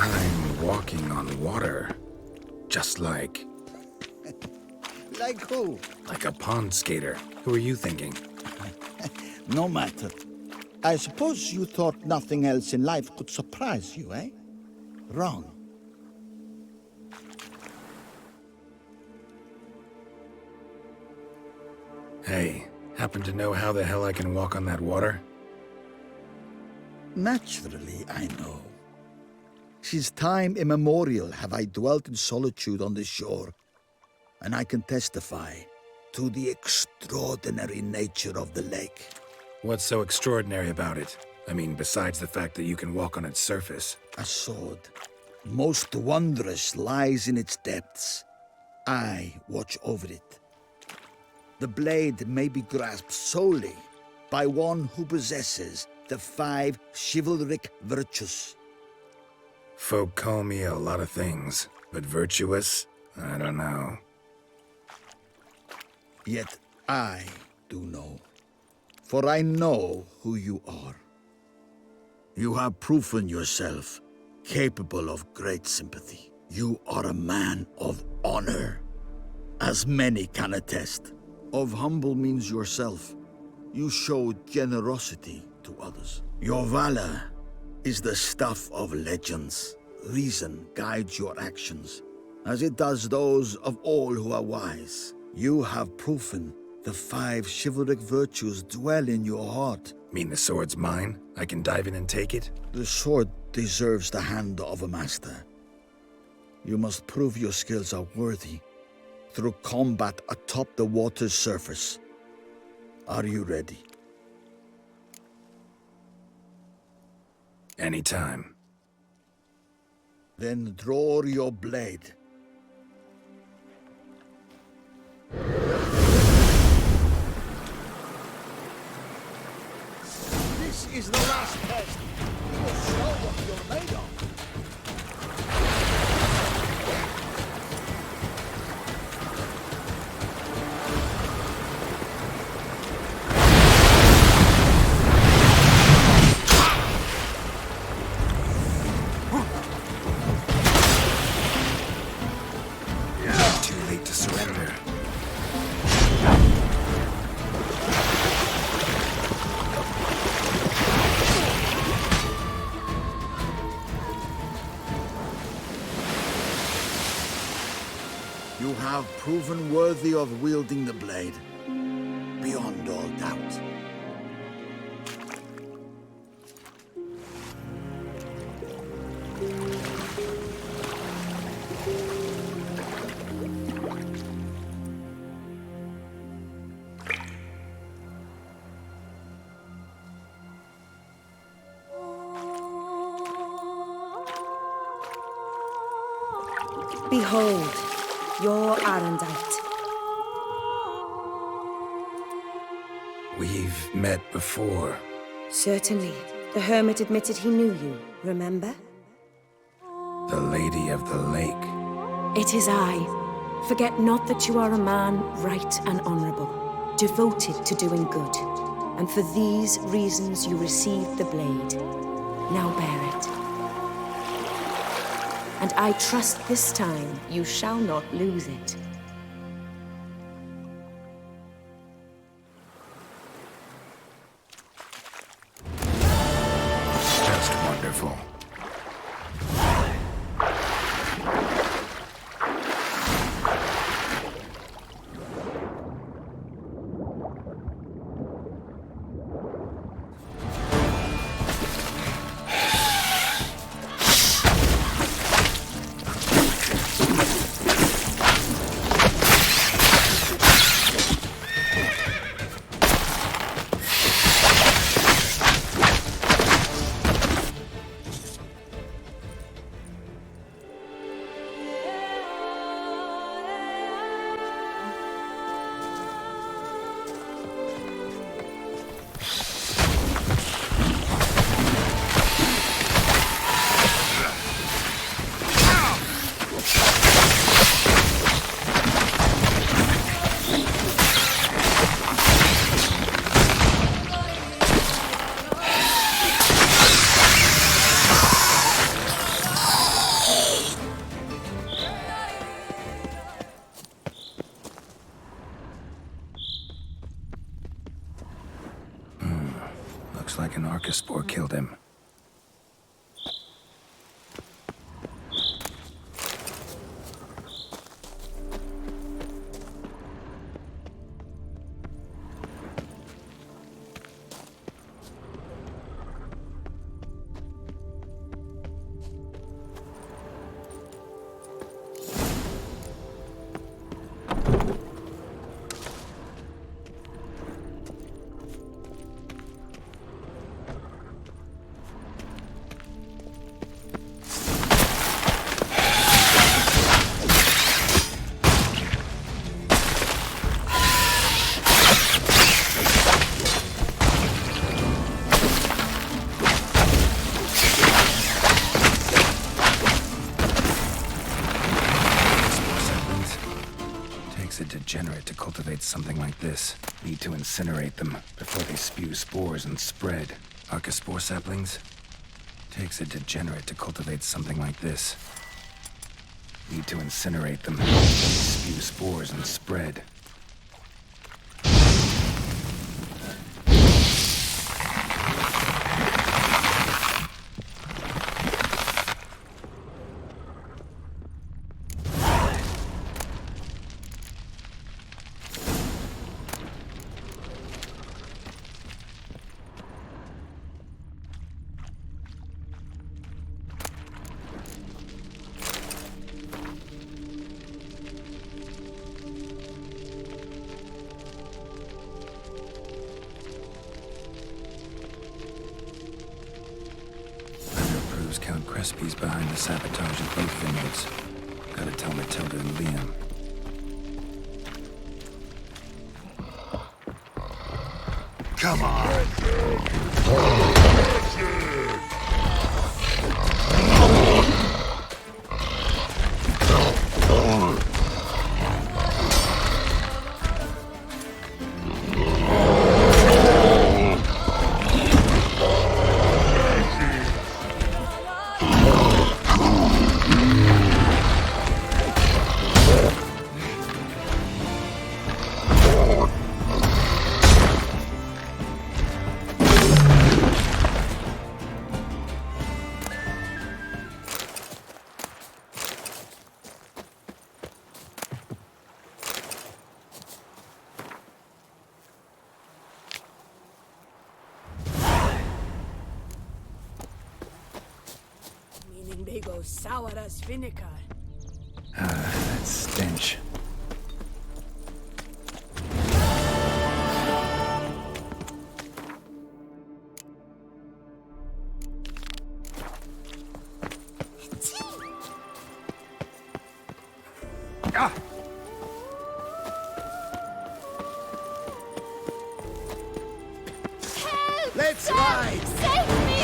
I'm walking on water. Just like... Like who? like a pond skater. Who are you thinking? No matter. I suppose you thought nothing else in life could surprise you, eh? Wrong. Hey, happen to know how the hell I can walk on that water? Naturally, I know. Since time immemorial have I dwelt in solitude on this shore, and I can testify to the extraordinary nature of the lake. What's so extraordinary about it? I mean, besides the fact that you can walk on its surface. A sword, most wondrous, lies in its depths. I watch over it. The blade may be grasped solely by one who possesses the 5 chivalric virtues. Folk call me a lot of things, but virtuous? I don't know. Yet I do know, for I know who you are. You have proven yourself capable of great sympathy. You are a man of honor, as many can attest. Of humble means yourself. You show generosity to others. Your valor is the stuff of legends. Reason guides your actions, as it does those of all who are wise. You have proven the 5 chivalric virtues dwell in your heart. Mean the sword's mine? I can dive in and take it? The sword deserves the hand of a master. You must prove your skills are worthy through combat atop the water's surface. Are you ready? Anytime. Then draw your blade. This is the last test. You will show what you're made of. Too late to surrender. You have proven worthy of wielding the blade, beyond all doubt. Behold, your Arendite. We've met before. Certainly. The hermit admitted he knew you, remember? The Lady of the Lake. It is I. Forget not that you are a man right and honorable, devoted to doing good. And for these reasons you received the blade. Now bear it. And I trust this time you shall not lose it. Just wonderful. Looks like an Archaspore killed him. Takes a degenerate to cultivate something like this. Need to incinerate them before they spew spores and spread. Archaspore saplings? Takes a degenerate to cultivate something like this. Need to incinerate them before they spew spores and spread. Count Crespi's behind the sabotage of both vineyards. Gotta tell Matilda and Liam. Come on! They go sour as vinegar. That stench. Ah! Help! Let's Sir! ride! Save me!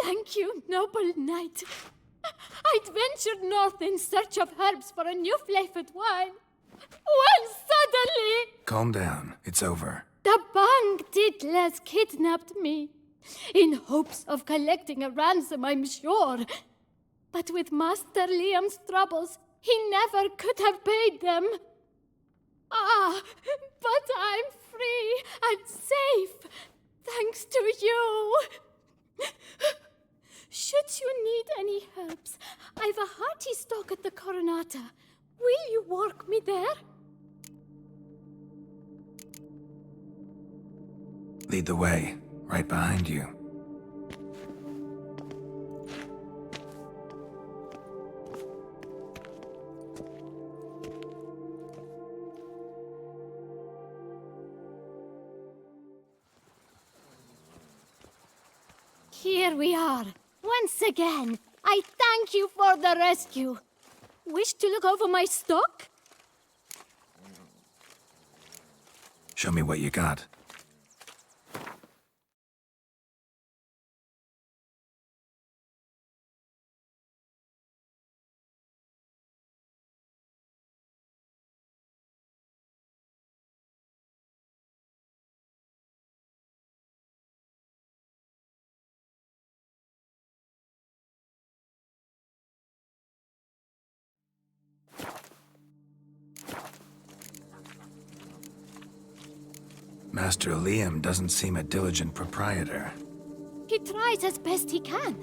Thank you, noble knight. I'd ventured north in search of herbs for a new flavored wine. When suddenly, Calm down. It's over. the Bang Diddlers kidnapped me. In hopes of collecting a ransom, I'm sure. But with Master Liam's troubles, he never could have paid them. Ah, but I'm free and safe, thanks to you. Should you need any herbs, I've a hearty stock at the Coronata. Will you work me there? Lead the way. Right behind you. Here we are. Once again, I thank you for the rescue. Wish to look over my stock? Show me what you got. Master Liam doesn't seem a diligent proprietor. He tries as best he can.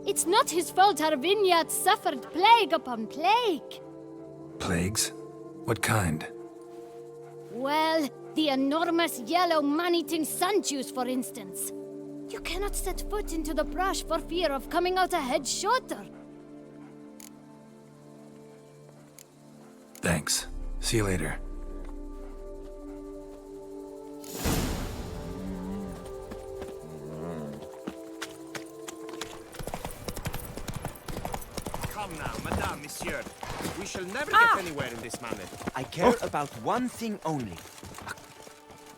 It's not his fault our vineyard suffered plague upon plague. Plagues? What kind? Well, the enormous yellow man-eating sun juice, for instance. You cannot set foot into the brush for fear of coming out ahead shorter. Thanks. See you later. Come now, madame, monsieur. We shall never get anywhere in this manner. I care about one thing only.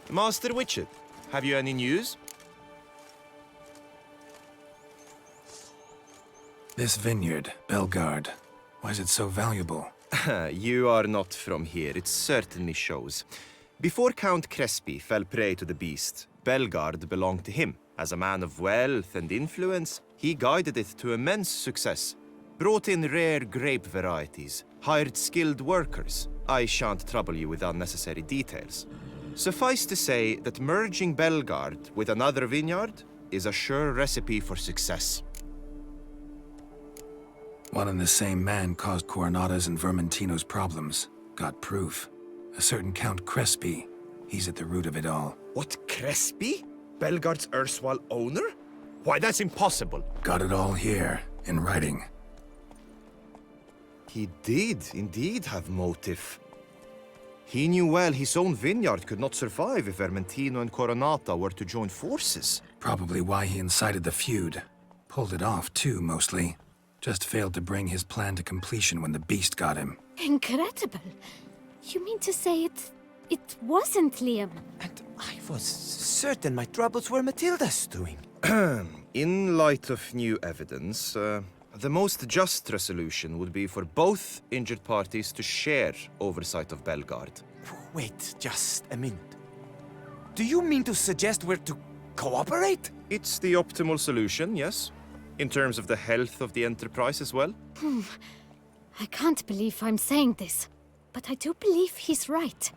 Master Witcher, have you any news? This vineyard, Belgard, why is it so valuable? You are not from here, it certainly shows. Before Count Crespi fell prey to the beast, Belgard belonged to him. As a man of wealth and influence, he guided it to immense success. Brought in rare grape varieties, hired skilled workers. I shan't trouble you with unnecessary details. Suffice to say that merging Belgard with another vineyard is a sure recipe for success. One and the same man caused Coronada's and Vermentino's problems. Got proof. A certain Count Crespi. He's at the root of it all. What, Crespi? Belgard's erstwhile owner? Why, that's impossible. Got it all here, in writing. He did indeed have motive. He knew well his own vineyard could not survive if Vermentino and Coronata were to join forces. Probably why he incited the feud. Pulled it off, too, mostly. Just failed to bring his plan to completion when the beast got him. Incredible. You mean to say it wasn't Liam? And I was certain my troubles were Matilda's doing. In light of new evidence, the most just resolution would be for both injured parties to share oversight of Belgard. Wait just a minute. Do you mean to suggest we're to cooperate? It's the optimal solution, yes. In terms of the health of the enterprise as well. I can't believe I'm saying this, but I do believe he's right.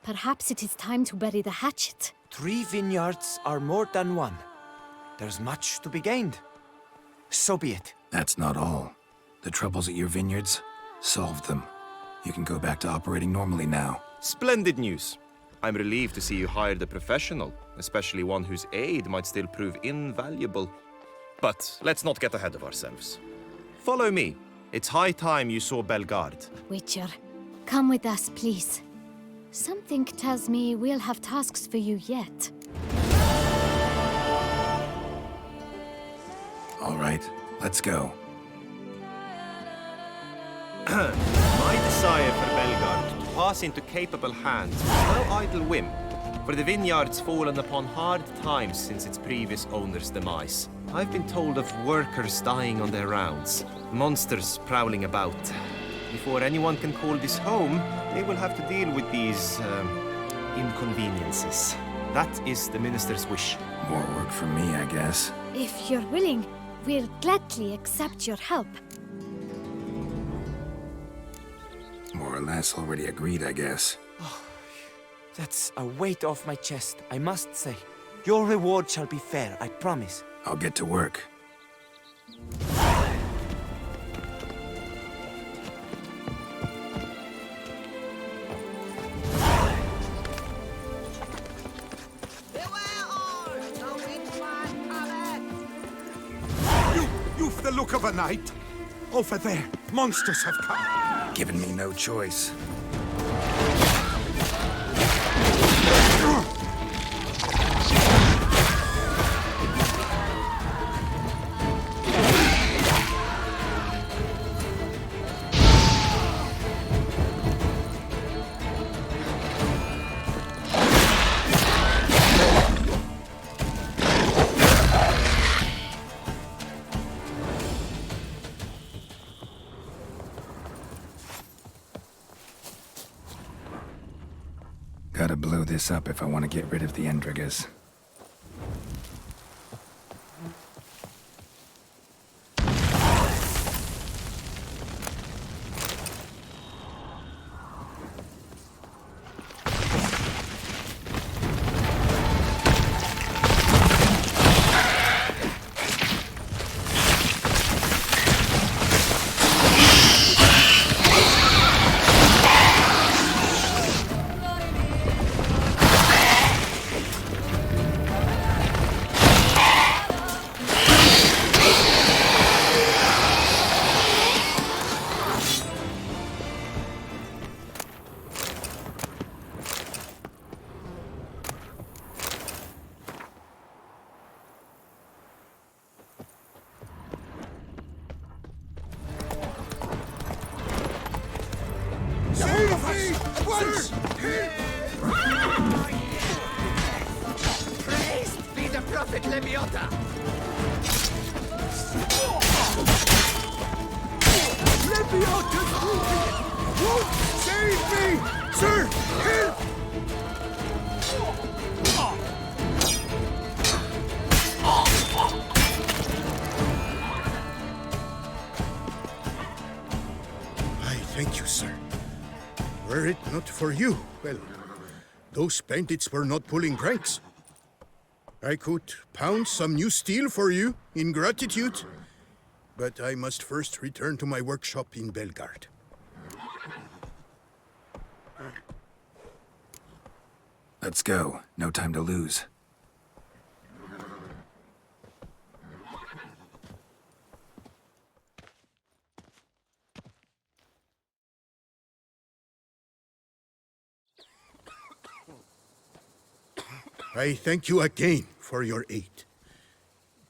Perhaps it is time to bury the hatchet. 3 vineyards are more than one. There's much to be gained. So be it. That's not all. The troubles at your vineyards? Solved them. You can go back to operating normally now. Splendid news. I'm relieved to see you hired a professional, especially one whose aid might still prove invaluable. But let's not get ahead of ourselves. Follow me. It's high time you saw Belgard. Witcher, come with us, please. Something tells me we'll have tasks for you yet. All right, let's go. My desire for Belgard to pass into capable hands was no idle whim, for the vineyard's fallen upon hard times since its previous owner's demise. I've been told of workers dying on their rounds, monsters prowling about. Before anyone can call this home, they will have to deal with these, inconveniences. That is the minister's wish. More work for me, I guess. If you're willing, we'll gladly accept your help. More or less already agreed, I guess. That's a weight off my chest, I must say. Your reward shall be fair, I promise. I'll get to work. You've the look of a knight. Over there, monsters have come. Given me no choice. Gotta blow this up if I want to get rid of the Endrigas. Save me! At once! Praised be the prophet Leviota! Leviota's moving! Won't save me! Sir, help! I thank you, sir. Were it not for you, well, those bandits were not pulling pranks. I could pound some new steel for you in gratitude, but I must first return to my workshop in Belgard. Let's go. No time to lose. I thank you again for your aid.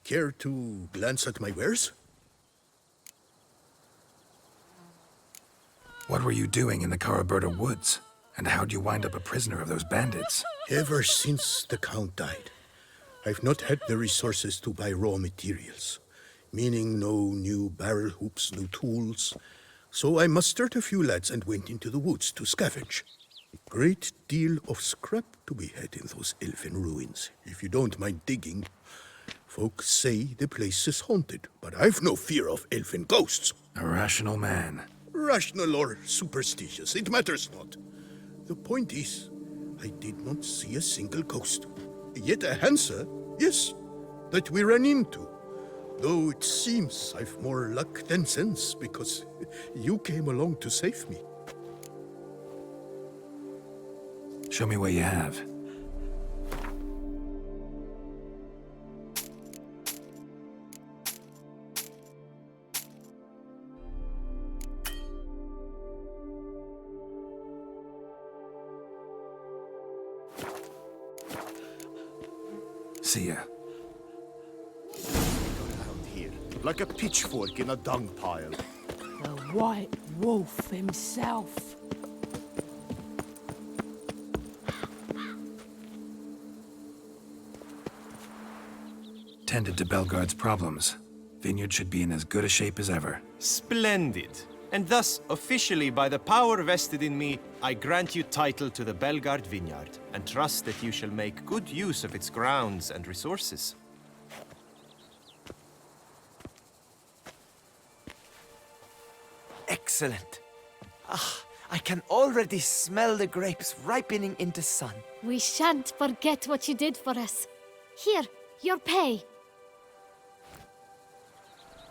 Care to glance at my wares? What were you doing in the Caraberta woods? And how'd you wind up a prisoner of those bandits? Ever since the Count died, I've not had the resources to buy raw materials, meaning no new barrel hoops, no tools. So I mustered a few lads and went into the woods to scavenge. A great deal of scrap to be had in those elfin ruins, if you don't mind digging. Folks say the place is haunted, but I've no fear of elfin ghosts. A rational man. Rational or superstitious, it matters not. The point is, I did not see a single ghost. Yet a Hansa, yes, that we ran into. Though it seems I've more luck than sense, because you came along to save me. Show me what you have. See ya. Around here, like a pitchfork in a dung pile. The White Wolf himself. Tended to Belgard's problems. Vineyard should be in as good a shape as ever. Splendid. And thus, officially by the power vested in me, I grant you title to the Belgard vineyard, and trust that you shall make good use of its grounds and resources. Excellent. Ah, I can already smell the grapes ripening into sun. We shan't forget what you did for us. Here, your pay.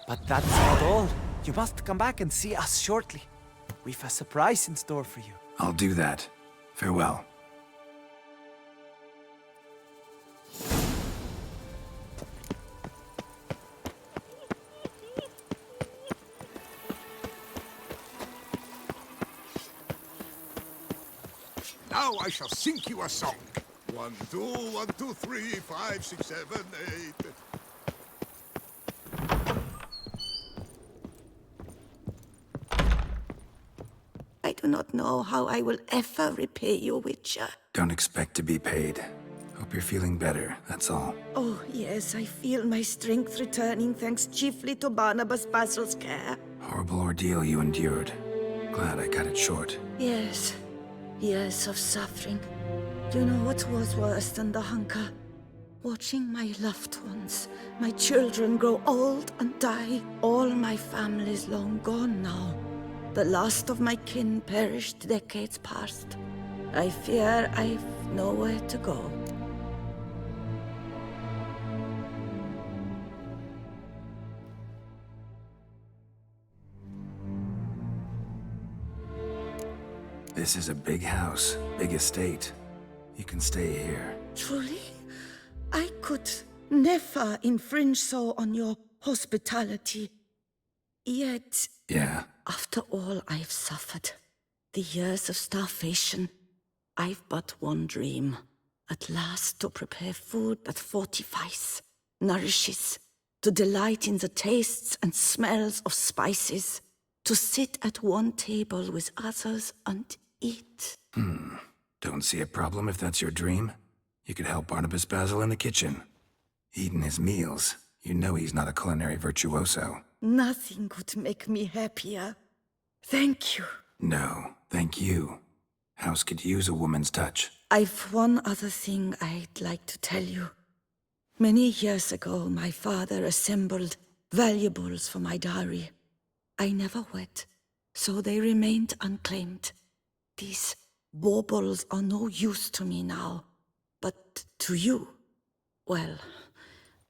But that's not all. You must come back and see us shortly. We've a surprise in store for you. I'll do that. Farewell. Now I shall sing you a song. 1, 2, 1, 2, 3, 5, 6, 7, 8. I do not know how I will ever repay you, Witcher. Don't expect to be paid. Hope you're feeling better, that's all. Oh, yes, I feel my strength returning thanks chiefly to Barnabas Basil's care. Horrible ordeal you endured. Glad I cut it short. Yes, years of suffering. Do you know what was worse than the hunger? Watching my loved ones, my children grow old and die. All my family's long gone now. The last of my kin perished decades past. I fear I've nowhere to go. This is a big house, big estate. You can stay here. Truly? I could never infringe so on your hospitality. Yet, Yeah? after all I've suffered, the years of starvation, I've but one dream. At last to prepare food that fortifies, nourishes, to delight in the tastes and smells of spices, to sit at one table with others and eat. Don't see a problem if that's your dream. You could help Barnabas Basil in the kitchen. Eating his meals. You know he's not a culinary virtuoso. Nothing could make me happier. Thank you. No, thank you. House could use a woman's touch. I've one other thing I'd like to tell you. Many years ago, my father assembled valuables for my dowry. I never wed, so they remained unclaimed. These baubles are no use to me now, but to you, well,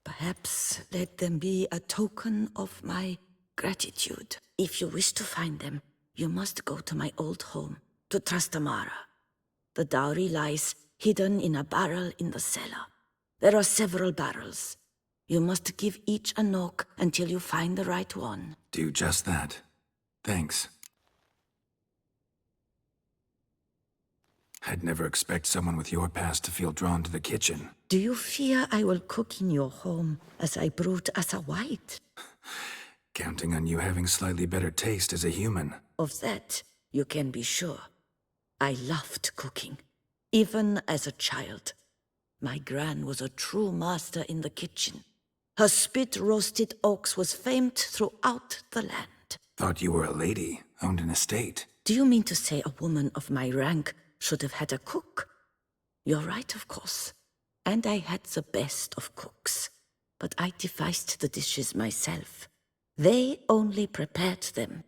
perhaps let them be a token of my gratitude. If you wish to find them, you must go to my old home, to Trastamara. The dowry lies hidden in a barrel in the cellar. There are several barrels. You must give each a knock until you find the right one. Do just that. Thanks. I'd never expect someone with your past to feel drawn to the kitchen. Do you fear I will cook in your home as I brewed as a white? Counting on you having slightly better taste as a human. Of that, you can be sure. I loved cooking, even as a child. My gran was a true master in the kitchen. Her spit-roasted ox was famed throughout the land. Thought you were a lady, owned an estate. Do you mean to say a woman of my rank should have had a cook? You're right, of course. And I had the best of cooks. But I devised the dishes myself. They only prepared them.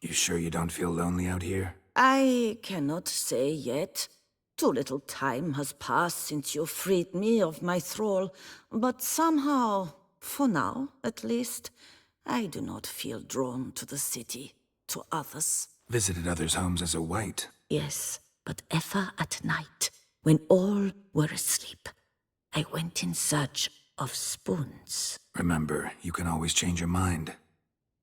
You sure you don't feel lonely out here? I cannot say yet. Too little time has passed since you freed me of my thrall, but somehow, for now at least, I do not feel drawn to the city, to others. Visited others' homes as a white. Yes, but ever at night, when all were asleep, I went in search of spoons. Remember, you can always change your mind.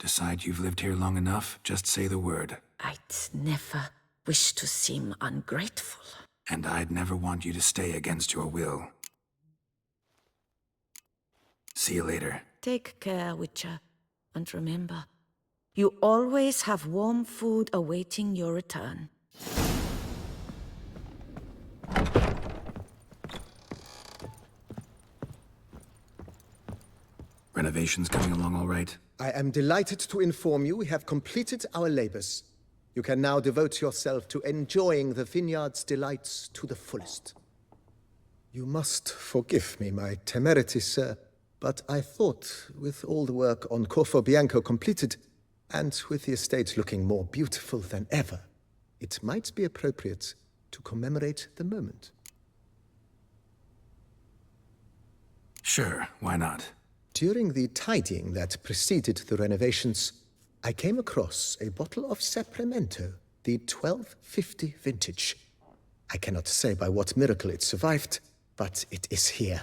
Decide you've lived here long enough, just say the word. I'd never wish to seem ungrateful. And I'd never want you to stay against your will. See you later. Take care, Witcher. And remember, you always have warm food awaiting your return. Renovations coming along all right? I am delighted to inform you we have completed our labors. You can now devote yourself to enjoying the vineyard's delights to the fullest. You must forgive me my temerity, sir, but I thought, with all the work on Corfo Bianco completed, and with the estate looking more beautiful than ever, it might be appropriate to commemorate the moment. Sure, why not? During the tidying that preceded the renovations, I came across a bottle of Sapramento, the 1250 vintage. I cannot say by what miracle it survived, but it is here.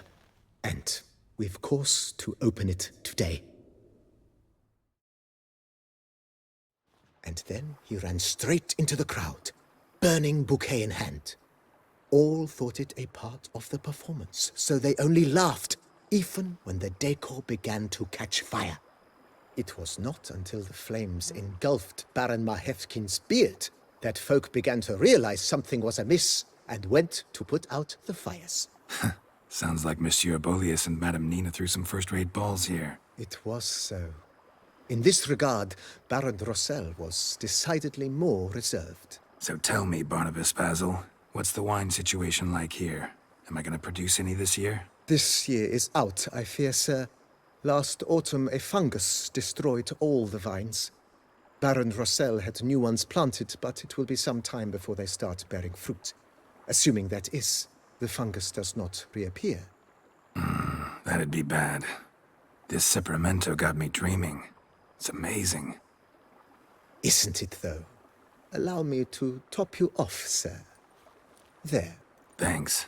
And we've cause to open it today. And then he ran straight into the crowd, burning bouquet in hand. All thought it a part of the performance, so they only laughed, even when the decor began to catch fire. It was not until the flames engulfed Baron Mahevkin's beard that folk began to realize something was amiss and went to put out the fires. Sounds like Monsieur Bolius and Madame Nina threw some first-rate balls here. It was so. In this regard, Baron Rossel was decidedly more reserved. So tell me, Barnabas Basil, what's the wine situation like here? Am I going to produce any this year? This year is out, I fear, sir. Last autumn, a fungus destroyed all the vines. Baron Rossel had new ones planted, but it will be some time before they start bearing fruit. Assuming that is, the fungus does not reappear. That'd be bad. This Sapramento got me dreaming. It's amazing. Isn't it, though? Allow me to top you off, sir. There. Thanks.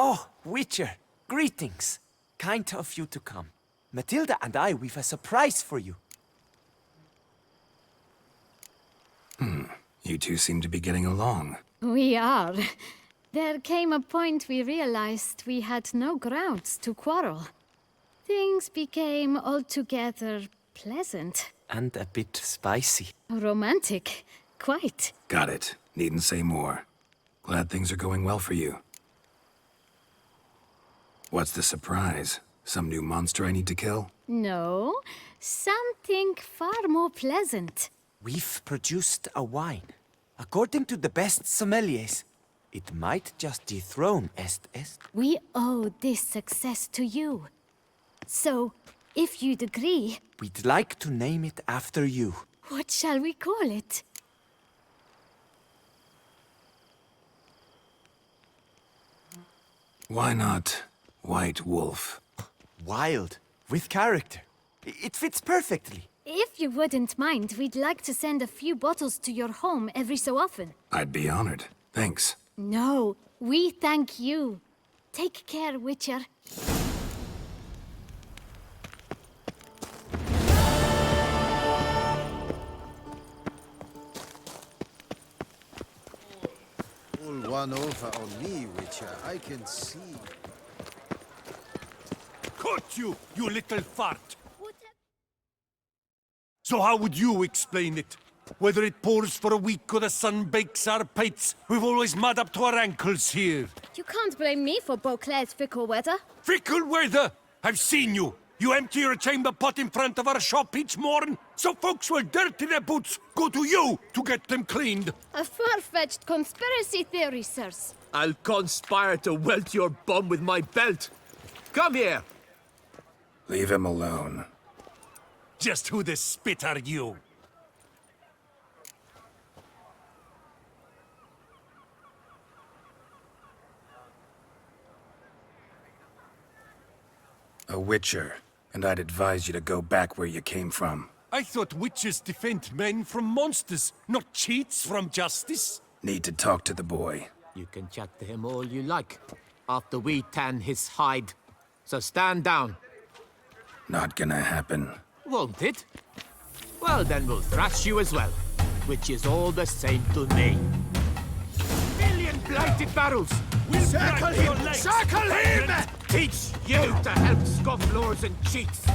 Oh, Witcher, greetings. Kind of you to come. Matilda and I, we've a surprise for you. You two seem to be getting along. We are. There came a point we realized we had no grounds to quarrel. Things became altogether pleasant. And a bit spicy. Romantic. Quite. Got it. Needn't say more. Glad things are going well for you. What's the surprise? Some new monster I need to kill? No, something far more pleasant. We've produced a wine. According to the best sommeliers, it might just dethrone Est. We owe this success to you. So, if you'd agree... We'd like to name it after you. What shall we call it? Why not White Wolf? Wild, with character. It fits perfectly. If you wouldn't mind, we'd like to send a few bottles to your home every so often. I'd be honored. Thanks. No, we thank you. Take care, Witcher. All one over on me, Witcher. I can see. Caught you, you little fart! So how would you explain it? Whether it pours for a week or the sun bakes our pates, we've always mud up to our ankles here. You can't blame me for Beauclair's fickle weather. Fickle weather! I've seen you! You empty your chamber pot in front of our shop each morn, so folks will dirty their boots, go to you to get them cleaned. A far-fetched conspiracy theory, sirs. I'll conspire to welt your bum with my belt. Come here! Leave him alone. Just who the spit are you? A witcher, and I'd advise you to go back where you came from. I thought witches defend men from monsters, not cheats from justice. Need to talk to the boy. You can chat to him all you like, after we tan his hide. So stand down. Not gonna happen. Won't it? Well, then we'll thrash you as well, which is all the same to me. Million blighted barrels! We'll Circle break your him! legs, Circle him! tyrant! Teach you to help scofflaws and cheats!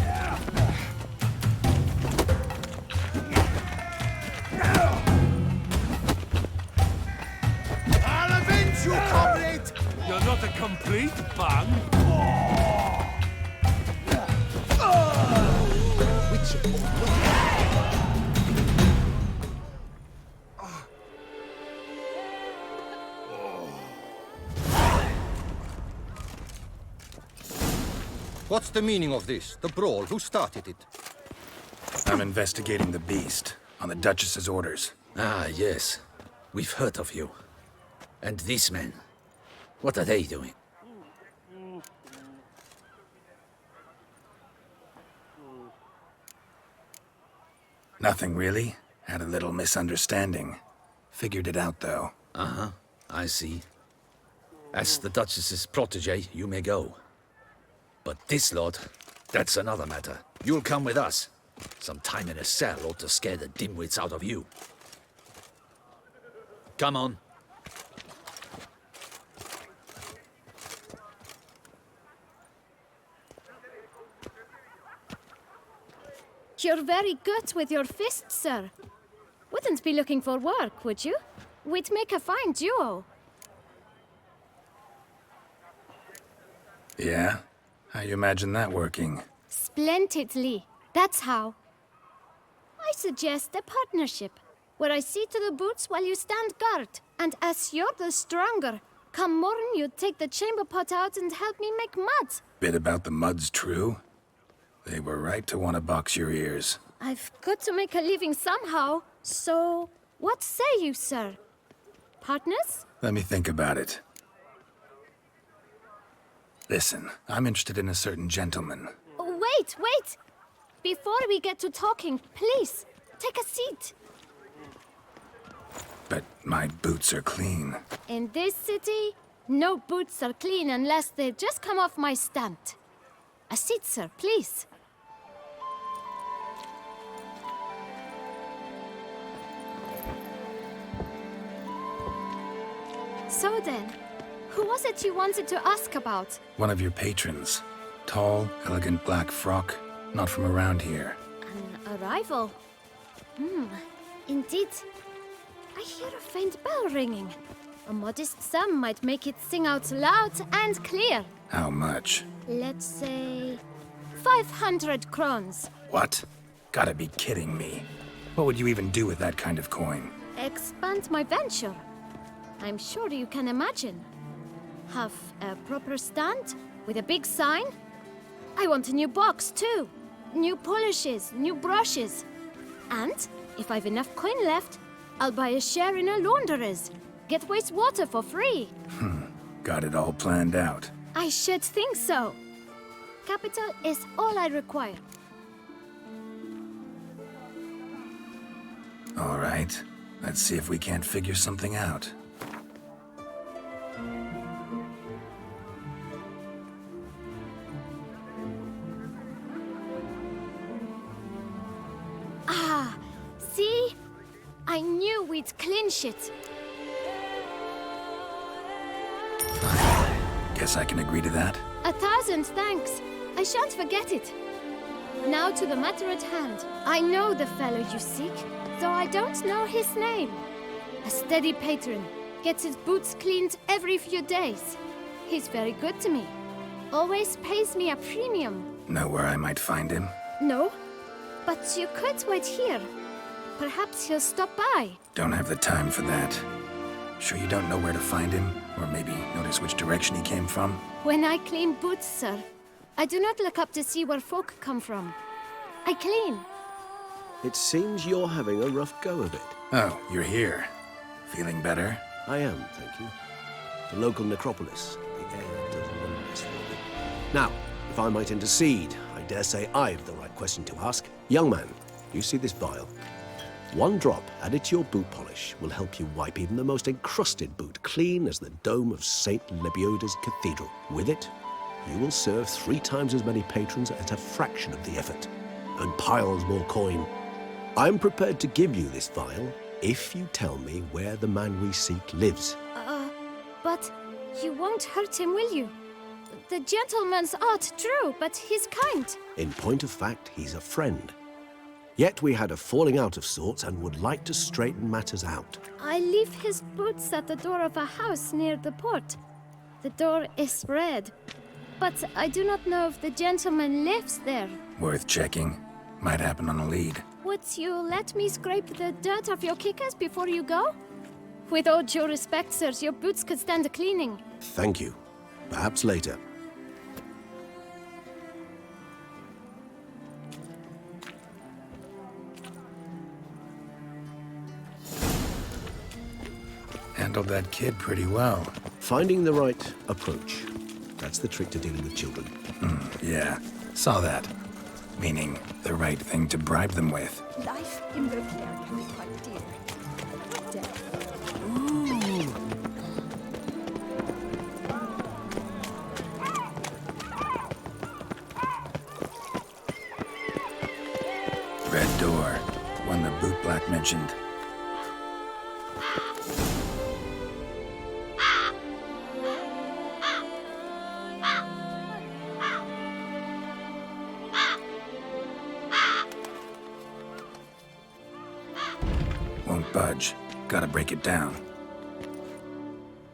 I'll avenge you, comrade! You're not a complete bang. What's the meaning of this? The brawl? Who started it? I'm investigating the beast, on the Duchess's orders. Ah, yes. We've heard of you. And these men, what are they doing? Nothing really. Had a little misunderstanding. Figured it out, though. Uh-huh, I see. As the Duchess's protege, you may go. But this lot, that's another matter. You'll come with us. Some time in a cell ought to scare the dimwits out of you. Come on. You're very good with your fists, sir. Wouldn't be looking for work, would you? We'd make a fine duo. Yeah? How you imagine that working? Splendidly. That's how. I suggest a partnership, where I see to the boots while you stand guard. And as you're the stronger, come morn you take the chamber pot out and help me make mud. Bit about the mud's true? They were right to want to box your ears. I've got to make a living somehow, so what say you, sir? Partners? Let me think about it. Listen, I'm interested in a certain gentleman. Wait, wait! Before we get to talking, please, take a seat. But my boots are clean. In this city, No boots are clean unless they just come off my stand. A seat, sir, please. So then, who was it you wanted to ask about? One of your patrons. Tall, elegant black frock. Not from around here. An arrival? Indeed. I hear a faint bell ringing. A modest sum might make it sing out loud and clear. How much? Let's say 500 crowns. What? Gotta be kidding me. What would you even do with that kind of coin? Expand my venture. I'm sure you can imagine. Have a proper stand with a big sign. I want a new box too. New polishes, new brushes. And if I've enough coin left, I'll buy a share in a launderer's. Get wastewater for free. Got it all planned out. I should think so. Capital is all I require. All right. Let's see if we can't figure something out. Ah, see? I knew we'd clinch it. Guess I can agree to that. 1,000 thanks. I shan't forget it. Now to the matter at hand. I know the fellow you seek, though I don't know his name. A steady patron. Gets his boots cleaned every few days. He's very good to me. Always pays me a premium. Know where I might find him? No, but you could wait here. Perhaps he'll stop by. Don't have the time for that. Sure you don't know where to find him? Or maybe notice which direction he came from? When I clean boots, sir, I do not look up to see where folk come from. I clean. It seems you're having a rough go of it. Oh, you're here. Feeling better? I am, thank you. The local necropolis. The air does wonders for me. Now, if I might intercede, I dare say I've the right question to ask. Young man, you see this vial? One drop added to your boot polish will help you wipe even the most encrusted boot clean as the dome of St. Lebioda's cathedral. With it, you will serve 3 times as many patrons at a fraction of the effort, and piles more coin. I'm prepared to give you this vial if you tell me where the man we seek lives. But you won't hurt him, will you? The gentleman's art, true, but he's kind. In point of fact, he's a friend. Yet we had a falling out of sorts and would like to straighten matters out. I leave his boots at the door of a house near the port. The door is red, but I do not know if the gentleman lives there. Worth checking. Might happen on a lead. Would you let me scrape the dirt off your kickers before you go? With all due respect, sirs, your boots could stand a cleaning. Thank you. Perhaps later. Handled that kid pretty well. Finding the right approach. That's the trick to dealing with children. Yeah, saw that. Meaning, the right thing to bribe them with. Life in Vulcan can be quite dear. Death. Red door. One the boot black mentioned. Won't budge. Gotta break it down.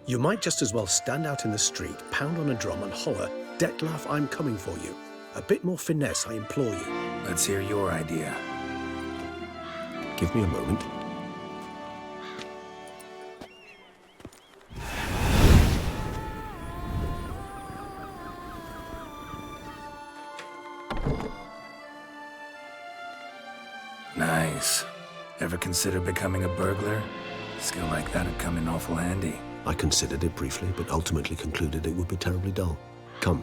You might just as well stand out in the street, pound on a drum and holler, "Detlef, I'm coming for you." A bit more finesse, I implore you. Let's hear your idea. Give me a moment. Nice. Ever consider becoming a burglar? Skill like that'd come in awful handy. I considered it briefly, but ultimately concluded it would be terribly dull. Come.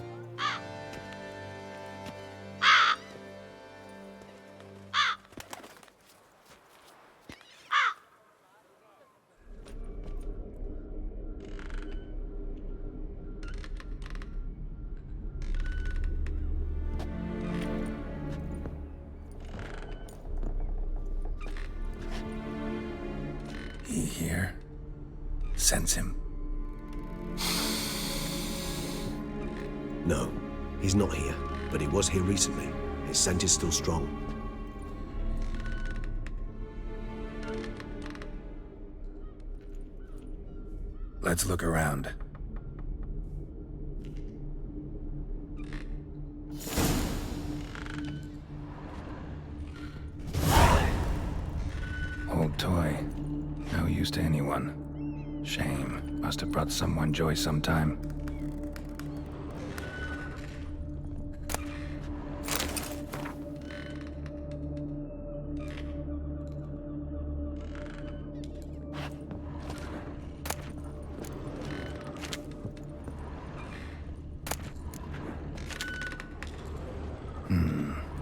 sense him? No, he's not here, but he was here recently. His scent is still strong. Let's look around. Old toy. No use to anyone. Shame. Must have brought someone joy sometime.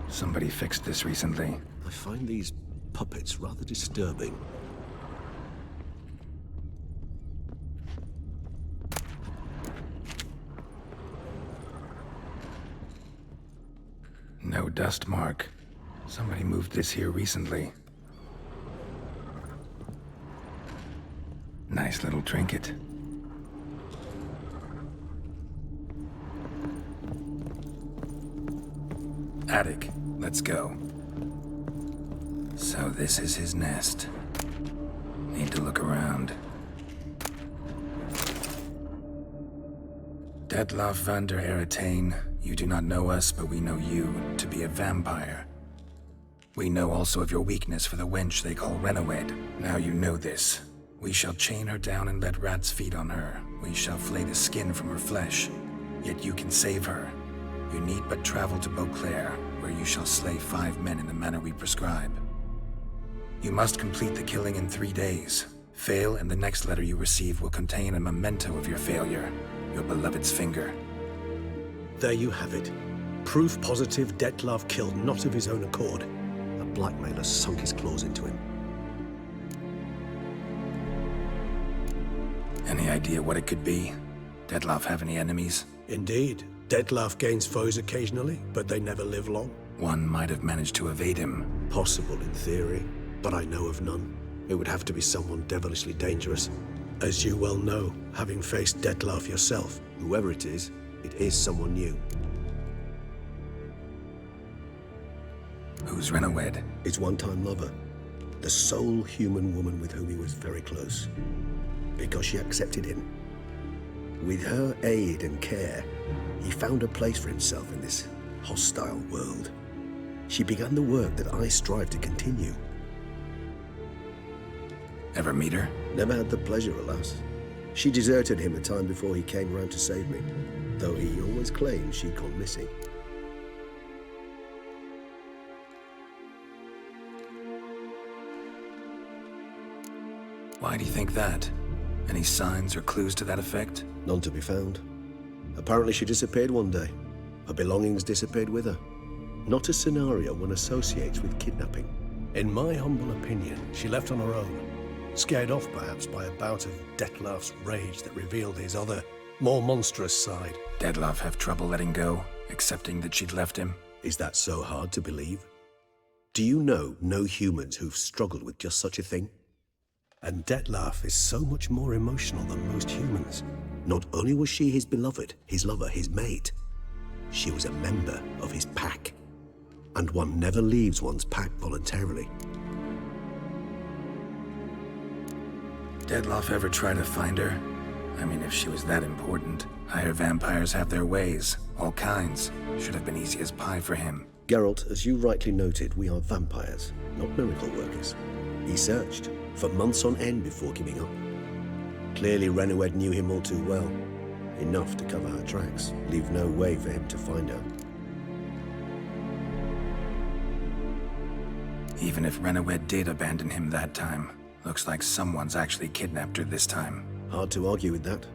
Somebody fixed this recently. I find these puppets rather disturbing. No dust mark. Somebody moved this here recently. Nice little trinket. Attic. Let's go. So this is his nest. Need to look around. Detlaff van der Eretain, you do not know us, but we know you to be a vampire. We know also of your weakness for the wench they call Renawed. Now you know this. We shall chain her down and let rats feed on her. We shall flay the skin from her flesh. Yet you can save her. You need but travel to Beauclair, where you shall slay 5 men in the manner we prescribe. You must complete the killing in 3 days. Fail, and the next letter you receive will contain a memento of your failure, your beloved's finger. There you have it. Proof positive Detlaff killed not of his own accord. A blackmailer sunk his claws into him. Any idea what it could be? Detlaff have any enemies? Indeed. Detlaff gains foes occasionally, but they never live long. One might have managed to evade him. Possible in theory, but I know of none. It would have to be someone devilishly dangerous. As you well know, having faced Detlaff yourself, whoever it is someone new. Who's Renawed? His one-time lover. The sole human woman with whom he was very close. Because she accepted him. With her aid and care, he found a place for himself in this hostile world. She began the work that I strive to continue. Ever meet her? Never had the pleasure, alas. She deserted him a time before he came round to save me, though he always claimed she'd gone missing. Why do you think that? Any signs or clues to that effect? None to be found. Apparently she disappeared one day. Her belongings disappeared with her. Not a scenario one associates with kidnapping. In my humble opinion, she left on her own. Scared off perhaps by a bout of Detlaff's rage that revealed his other, more monstrous side. Detlaff have trouble letting go, accepting that she'd left him? Is that so hard to believe? Do you know no humans who've struggled with just such a thing? And Detlaff is so much more emotional than most humans. Not only was she his beloved, his lover, his mate, she was a member of his pack. And one never leaves one's pack voluntarily. Detlaff ever try to find her? I mean, if she was that important. Higher vampires have their ways, all kinds. Should have been easy as pie for him. Geralt, as you rightly noted, we are vampires, not miracle workers. He searched for months on end before giving up. Clearly Renawed knew him all too well. Enough to cover her tracks, leave no way for him to find her. Even if Renawed did abandon him that time, looks like someone's actually kidnapped her this time. Hard to argue with that.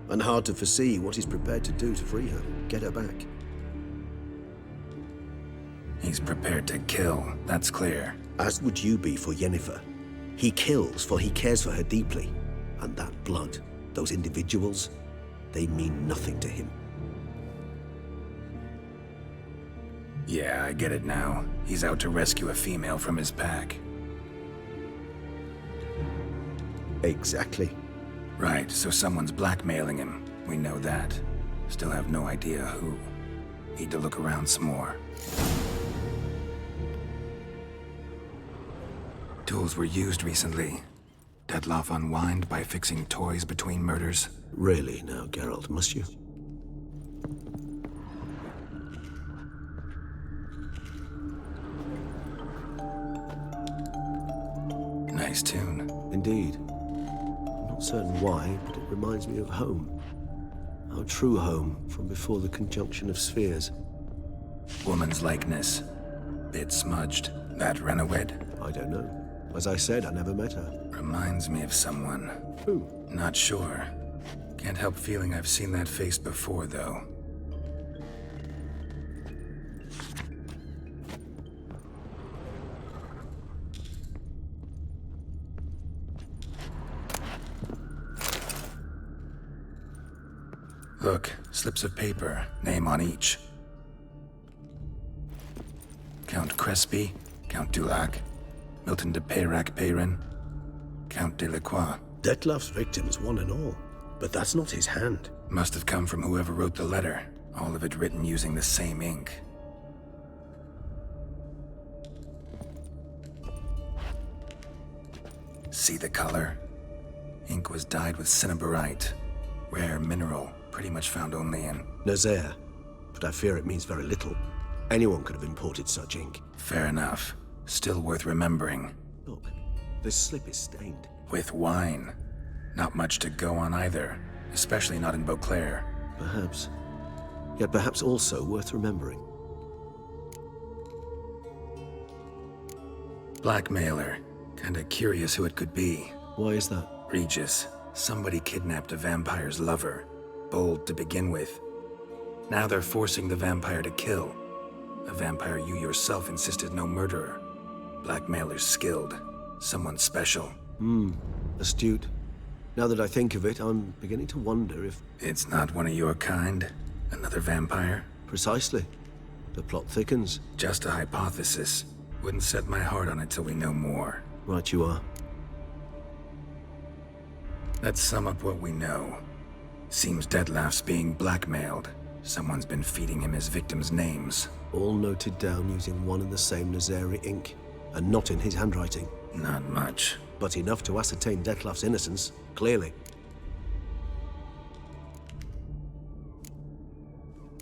And hard to foresee what he's prepared to do to free her, get her back. He's prepared to kill, that's clear. As would you be for Yennefer. He kills for he cares for her deeply. And that blood, those individuals, they mean nothing to him. Yeah, I get it now. He's out to rescue a female from his pack. Exactly. Right, so someone's blackmailing him. We know that. Still have no idea who. Need to look around some more. Tools were used recently. Dettlaff unwind by fixing toys between murders. Really now, Geralt, must you? Nice tune. Indeed. I'm not certain why, but it reminds me of home. Our true home from before the conjunction of spheres. Woman's likeness. Bit smudged. That Renowed? I don't know. As I said, I never met her. Reminds me of someone. Who? Not sure. Can't help feeling I've seen that face before, though. Look, slips of paper, name on each. Count Crespi, Count Dulac, Milton de Peyrac-Peyrin, Count Delacroix. Dettlaff's victims, one and all. But that's not his hand. Must have come from whoever wrote the letter. All of it written using the same ink. See the color? Ink was dyed with cinnabarite. Rare mineral, pretty much found only in Nazaire. But I fear it means very little. Anyone could have imported such ink. Fair enough. Still worth remembering. Look, this slip is stained. With wine. Not much to go on either, especially not in Beauclair. Perhaps. Yet perhaps also worth remembering. Blackmailer. Kinda curious who it could be. Why is that? Regis. Somebody kidnapped a vampire's lover. Bold to begin with. Now they're forcing the vampire to kill. A vampire you yourself insisted no murderer. Blackmailer's skilled. Someone special. Astute. Now that I think of it, I'm beginning to wonder if... It's not one of your kind? Another vampire? Precisely. The plot thickens. Just a hypothesis. Wouldn't set my heart on it till we know more. Right you are. Let's sum up what we know. Seems Dettlaff's being blackmailed. Someone's been feeding him his victims' names. All noted down using one and the same Nazari ink. And not in his handwriting. Not much. But enough to ascertain Dettlaff's innocence, clearly.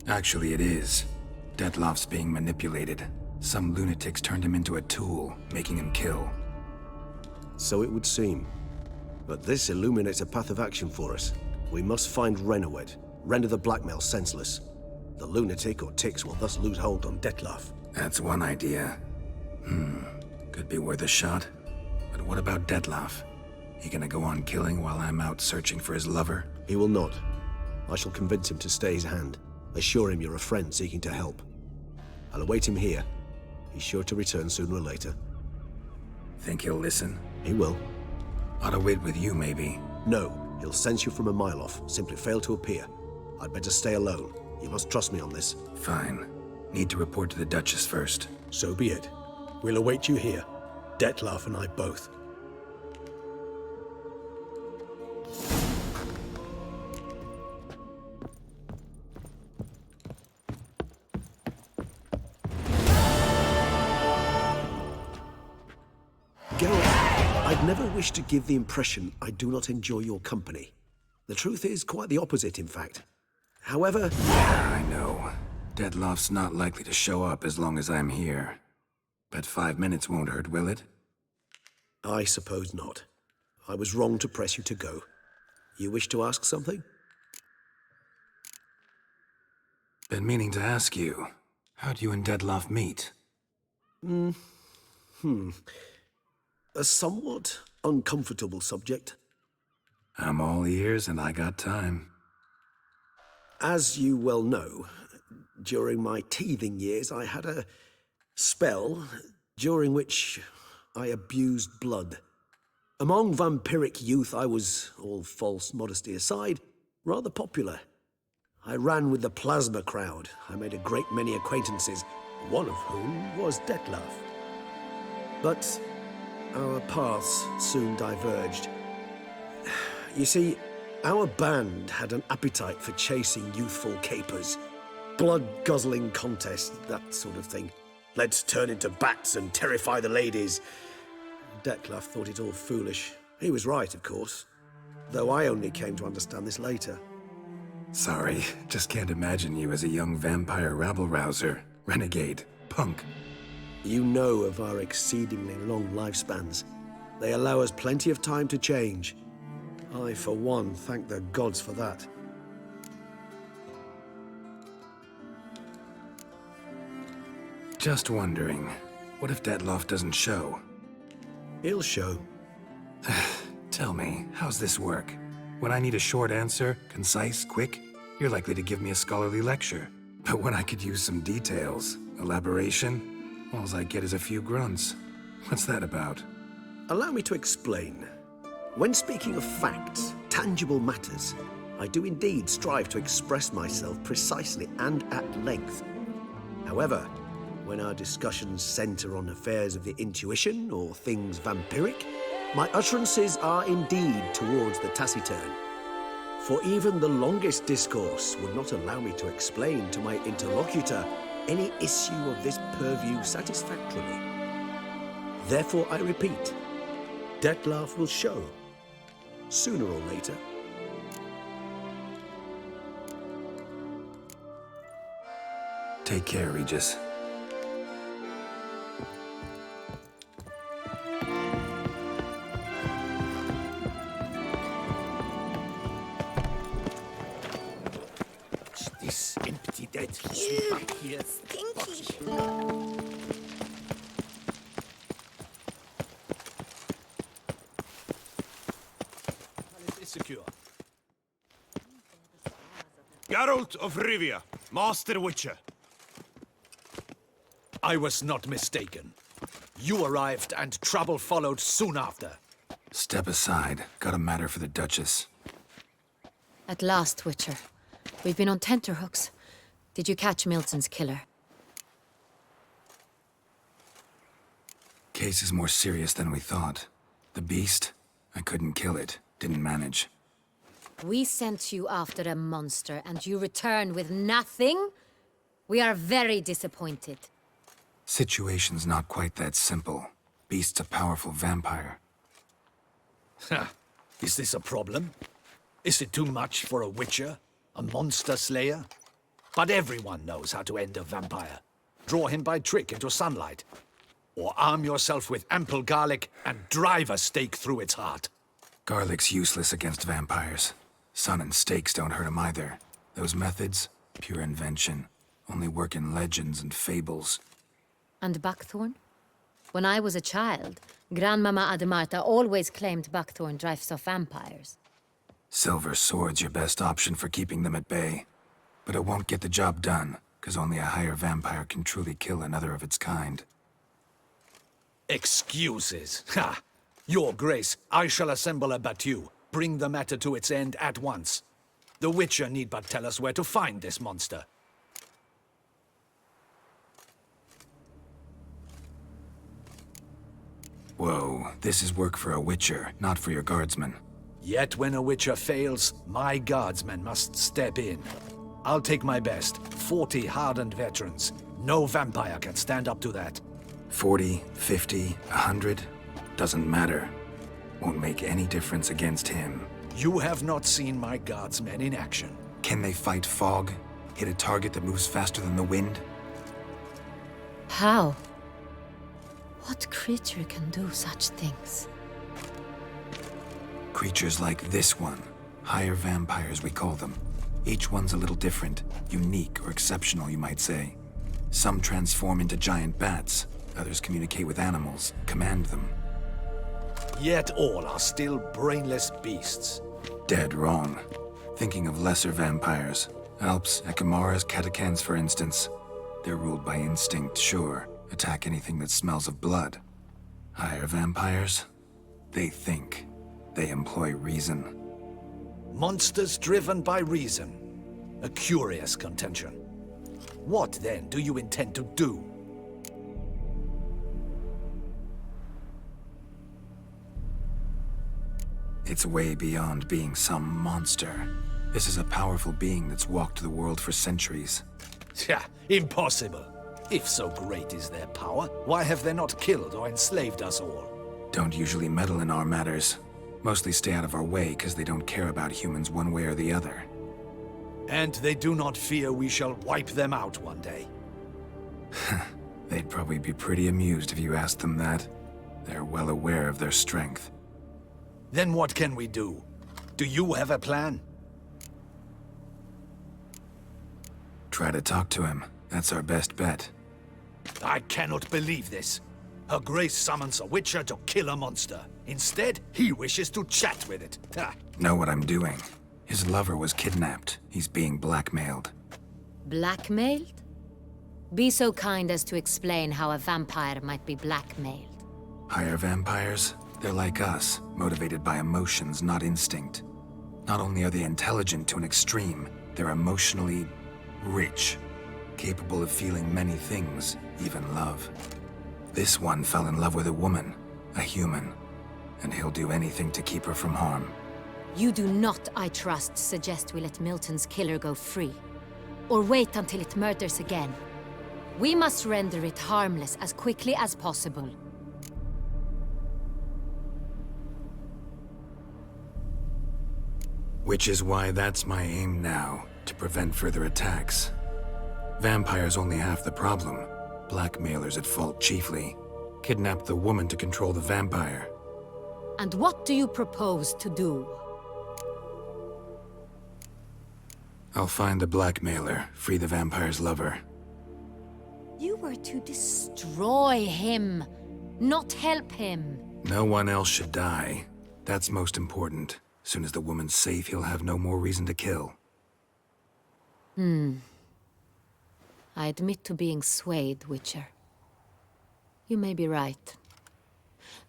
Actually, it is. Dettlaff's being manipulated. Some lunatics turned him into a tool, making him kill. So it would seem. But this illuminates a path of action for us. We must find Renowed, render the blackmail senseless. The lunatic or ticks will thus lose hold on Dettlaff. That's one idea. Could be worth a shot. But what about Dettlaff? He gonna go on killing while I'm out searching for his lover? He will not. I shall convince him to stay his hand. Assure him you're a friend seeking to help. I'll await him here. He's sure to return sooner or later. Think he'll listen? He will. Ought to wait with you, maybe. No, he'll sense you from a mile off. Simply fail to appear. I'd better stay alone. You must trust me on this. Fine. Need to report to the Duchess first. So be it. We'll await you here. Dettlaff and I both. Geralt, I'd never wish to give the impression I do not enjoy your company. The truth is quite the opposite, in fact. However... Yeah, I know. Dettlaff's not likely to show up as long as I'm here. But 5 minutes won't hurt, will it? I suppose not. I was wrong to press you to go. You wish to ask something? Been meaning to ask you. How'd you and Dettlaff meet? A somewhat uncomfortable subject. I'm all ears and I got time. As you well know, during my teething years I had a spell during which I abused blood. Among vampiric youth I was, all false modesty aside, rather popular. I ran with the plasma crowd. I made a great many acquaintances, one of whom was Dettlaff. But our paths soon diverged. You see, Our band had an appetite for chasing youthful capers. Blood-guzzling contests, that sort of thing. Let's turn into bats and terrify the ladies. Detlef thought it all foolish. He was right, of course. Though I only came to understand this later. Sorry, just can't imagine you as a young vampire rabble-rouser, renegade, punk. You know of our exceedingly long lifespans. They allow us plenty of time to change. I, for one, thank the gods for that. Just wondering, what if Detlef doesn't show? He'll show. Tell me, how's this work? When I need a short answer, concise, quick, you're likely to give me a scholarly lecture. But when I could use some details, elaboration, all I get is a few grunts. What's that about? Allow me to explain. When speaking of facts, tangible matters, I do indeed strive to express myself precisely and at length. However, when our discussions center on affairs of the intuition or things vampiric, my utterances are indeed towards the taciturn. For even the longest discourse would not allow me to explain to my interlocutor any issue of this purview satisfactorily. Therefore, I repeat, Detlef will show, sooner or later. Take care, Regis. This empty dead Ew, back here. stinky. Secure. Geralt of Rivia, Master Witcher. I was not mistaken. You arrived and trouble followed soon after. Step aside. Got a matter for the Duchess. At last, Witcher. We've been on tenterhooks. Did you catch Milton's killer? Case is more serious than we thought. The beast? I couldn't kill it. Didn't manage. We sent you after a monster, and you return with nothing? We are very disappointed. Situation's not quite that simple. Beast's a powerful vampire. Ha! Is this a problem? Is it too much for a witcher? A monster slayer? But everyone knows how to end a vampire. Draw him by trick into sunlight. Or arm yourself with ample garlic and drive a stake through its heart. Garlic's useless against vampires. Sun and stakes don't hurt him either. Those methods, pure invention. Only work in legends and fables. And buckthorn? When I was a child, Grandmama Ademarta always claimed buckthorn drives off vampires. Silver sword's your best option for keeping them at bay. But it won't get the job done, because only a higher vampire can truly kill another of its kind. Excuses. Ha! Your Grace, I shall assemble a battue. Bring the matter to its end at once. The Witcher need but tell us where to find this monster. Whoa, this is work for a Witcher, not for your guardsmen. Yet when a Witcher fails, my guardsmen must step in. I'll take my best. 40 hardened veterans. No vampire can stand up to that. 40, 50, 100? Doesn't matter. Won't make any difference against him. You have not seen my guardsmen in action. Can they fight fog? Hit a target that moves faster than the wind? How? What creature can do such things? Creatures like this one. Higher vampires, we call them. Each one's a little different. Unique or exceptional, you might say. Some transform into giant bats. Others communicate with animals, command them. Yet all are still brainless beasts. Dead wrong. Thinking of lesser vampires. Alps, Ekamaras, Catacans, for instance. They're ruled by instinct, sure. Attack anything that smells of blood. Higher vampires? They think. They employ reason. Monsters driven by reason. A curious contention. What, then, do you intend to do? It's way beyond being some monster. This is a powerful being that's walked the world for centuries. Yeah, impossible. If so great is their power, why have they not killed or enslaved us all? Don't usually meddle in our matters. Mostly stay out of our way because they don't care about humans one way or the other. And they do not fear we shall wipe them out one day. They'd probably be pretty amused if you asked them that. They're well aware of their strength. Then what can we do? Do you have a plan? Try to talk to him. That's our best bet. I cannot believe this. Her Grace summons a witcher to kill a monster. Instead, he wishes to chat with it. Ha. Know what I'm doing. His lover was kidnapped. He's being blackmailed. Blackmailed? Be so kind as to explain how a vampire might be blackmailed. Higher vampires? They're like us, motivated by emotions, not instinct. Not only are they intelligent to an extreme, they're emotionally rich, capable of feeling many things, even love. This one fell in love with a woman, a human, and he'll do anything to keep her from harm. You do not, I trust, suggest we let Milton's killer go free. Or wait until it murders again. We must render it harmless as quickly as possible. Which is why that's my aim now, to prevent further attacks. Vampires only half the problem. Blackmailers at fault chiefly. Kidnapped the woman to control the vampire. And what do you propose to do? I'll find the blackmailer, free the vampire's lover. You were to destroy him, not help him. No one else should die. That's most important. As soon as the woman's safe, he'll have no more reason to kill. I admit to being swayed, Witcher. You may be right.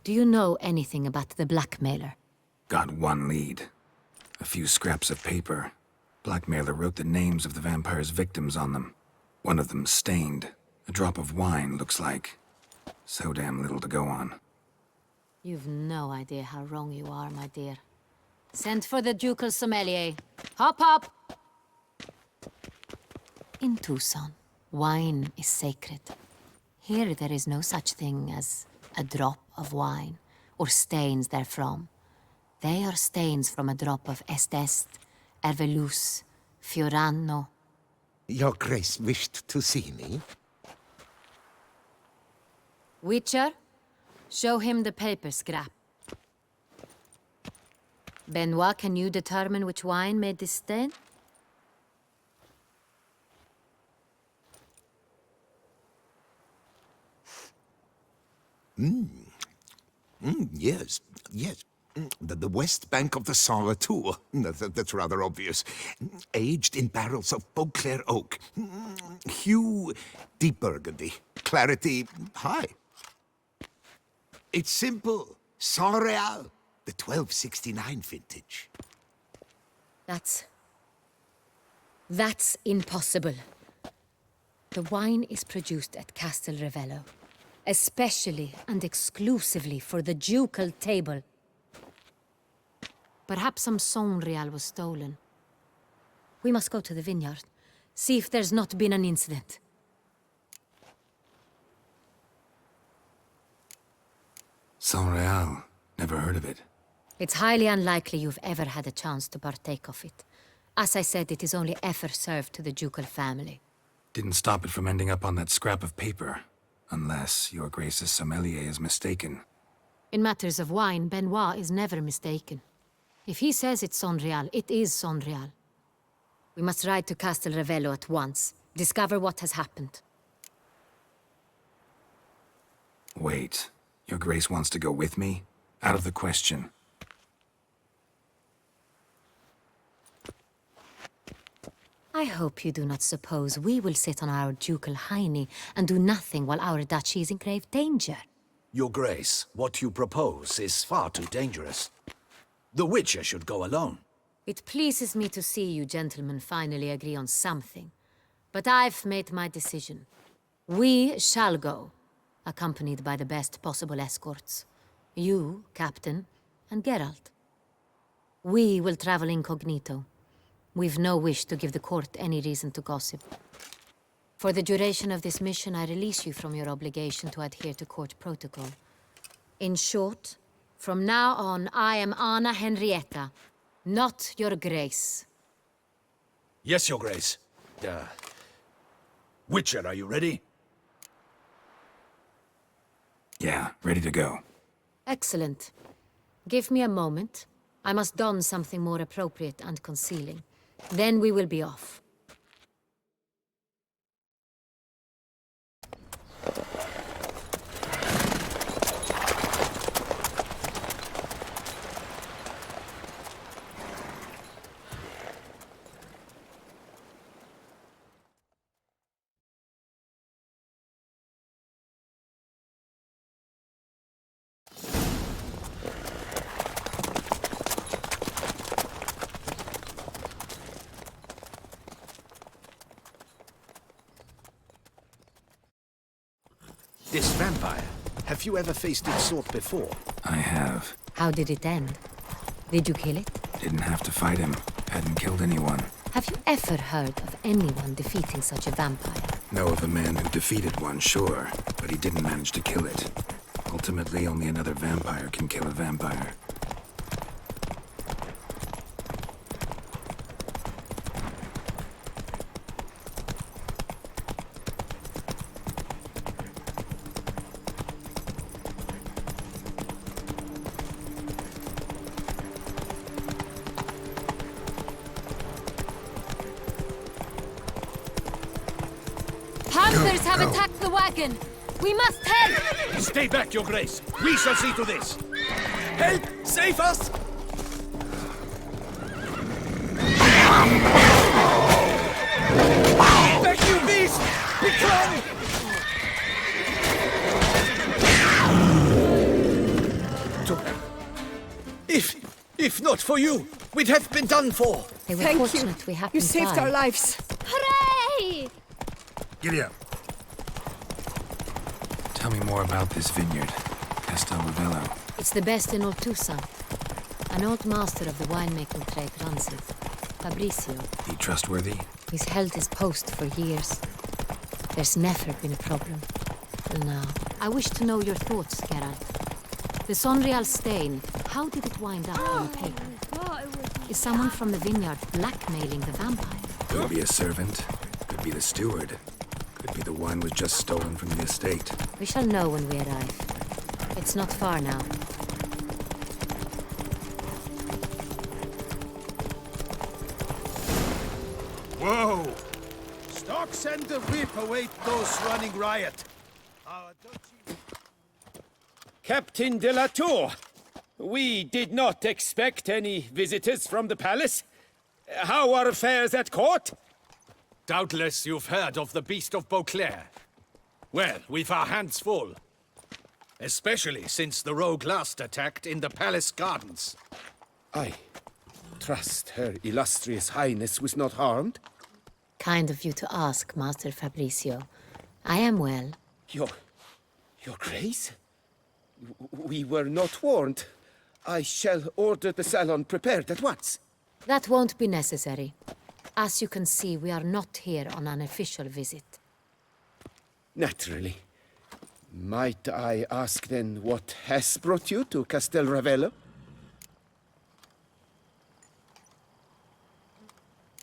Do you know anything about the blackmailer? Got one lead. A few scraps of paper. Blackmailer wrote the names of the vampire's victims on them. One of them stained. A drop of wine, looks like. So damn little to go on. You've no idea how wrong you are, my dear. Send for the ducal sommelier. Hop, hop! In Tucson, wine is sacred. Here there is no such thing as a drop of wine, or stains therefrom. They are stains from a drop of Est, Ervelus, Fiorano. Your Grace wished to see me? Witcher, show him the paper scrap. Benoit, can you determine which wine made this stain? Yes, yes. The west bank of the Saint Retour. That's rather obvious. Aged in barrels of Beauclair oak. Hue, deep burgundy. Clarity, high. It's simple. Saint Real, the 1269 vintage. That's impossible. The wine is produced at Castel Ravello, especially and exclusively for the ducal table. Perhaps some Saint Real was stolen. We must go to the vineyard, see if there's not been an incident. Saint Real. Never heard of it. It's highly unlikely you've ever had a chance to partake of it. As I said, it is only ever served to the ducal family. Didn't stop it from ending up on that scrap of paper. Unless your Grace's sommelier is mistaken. In matters of wine, Benoit is never mistaken. If he says it's Saint Real, it is Saint Real. We must ride to Castel Ravello at once. Discover what has happened. Wait. Your Grace wants to go with me? Out of the question. I hope you do not suppose we will sit on our ducal hiney and do nothing while our duchy is in grave danger. Your Grace, what you propose is far too dangerous. The Witcher should go alone. It pleases me to see you gentlemen finally agree on something. But I've made my decision. We shall go, accompanied by the best possible escorts. You, Captain, and Geralt. We will travel incognito. We've no wish to give the court any reason to gossip. For the duration of this mission, I release you from your obligation to adhere to court protocol. In short, from now on, I am Anna Henrietta, not your grace. Yes, Your Grace. Witcher, are you ready? Yeah, ready to go. Excellent. Give me a moment. I must don something more appropriate and concealing. Then we will be off. This vampire, have you ever faced its sort before? I have. How did it end? Did you kill it? Didn't have to fight him. Hadn't killed anyone. Have you ever heard of anyone defeating such a vampire? Know of a man who defeated one, sure, but he didn't manage to kill it. Ultimately, only another vampire can kill a vampire. Hunters have attacked the wagon! We must help! Stay back, Your Grace. We shall see to this. Help! Save us! Back, you beast! Begone! If not for you, we'd have been done for. They were Thank fortunate we happened You saved by. our lives. Hooray! Giddy up. Tell me more about this vineyard, Castel Ravello. It's the best in all Tucson. An old master of the winemaking trade runs it. Fabricio. He trustworthy? He's held his post for years. There's never been a problem. Till now. I wish to know your thoughts, Geralt. The Sonreal stain, how did it wind up on the paper? Is someone from the vineyard blackmailing the vampire? Could be a servant. Could be the steward. Could be the wine was just stolen from the estate. We shall know when we arrive. It's not far now. Whoa! Stocks and the whip await those running riot. Captain de la Tour, we did not expect any visitors from the palace. How are affairs at court? Doubtless you've heard of the Beast of Beauclair. Well, we've our hands full. Especially since the rogue last attacked in the palace gardens. I trust Her Illustrious Highness was not harmed? Kind of you to ask, Master Fabricio. I am well. Your Grace? We were not warned. I shall order the salon prepared at once. That won't be necessary. As you can see, we are not here on an official visit. Naturally. Might I ask then what has brought you to Castel Ravello?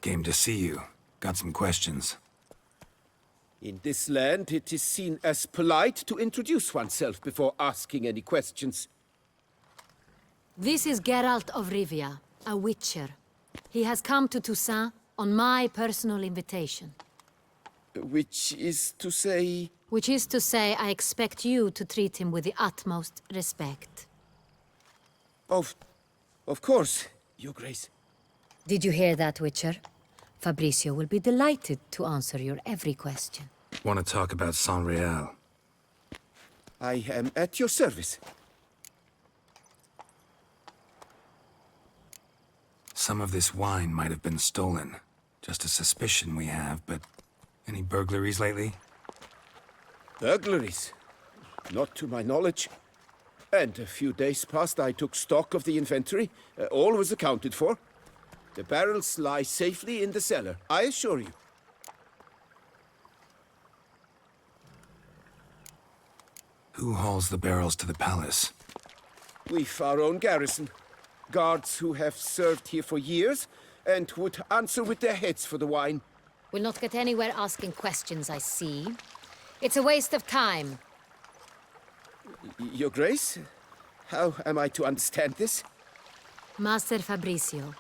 Came to see you. Got some questions. In this land, it is seen as polite to introduce oneself before asking any questions. This is Geralt of Rivia, a witcher. He has come to Toussaint on my personal invitation. Which is to say... Which is to say, I expect you to treat him with the utmost respect. Of course, Your Grace. Did you hear that, Witcher? Fabricio will be delighted to answer your every question. Want to talk about Sonreal? I am at your service. Some of this wine might have been stolen. Just a suspicion we have, but any burglaries lately? Burglaries? Not to my knowledge. And a few days past, I took stock of the inventory. All was accounted for. The barrels lie safely in the cellar, I assure you. Who hauls the barrels to the palace? We've our own garrison. Guards who have served here for years and would answer with their heads for the wine. We'll not get anywhere asking questions, I see. It's a waste of time. Your Grace? How am I to understand this? Master Fabricio,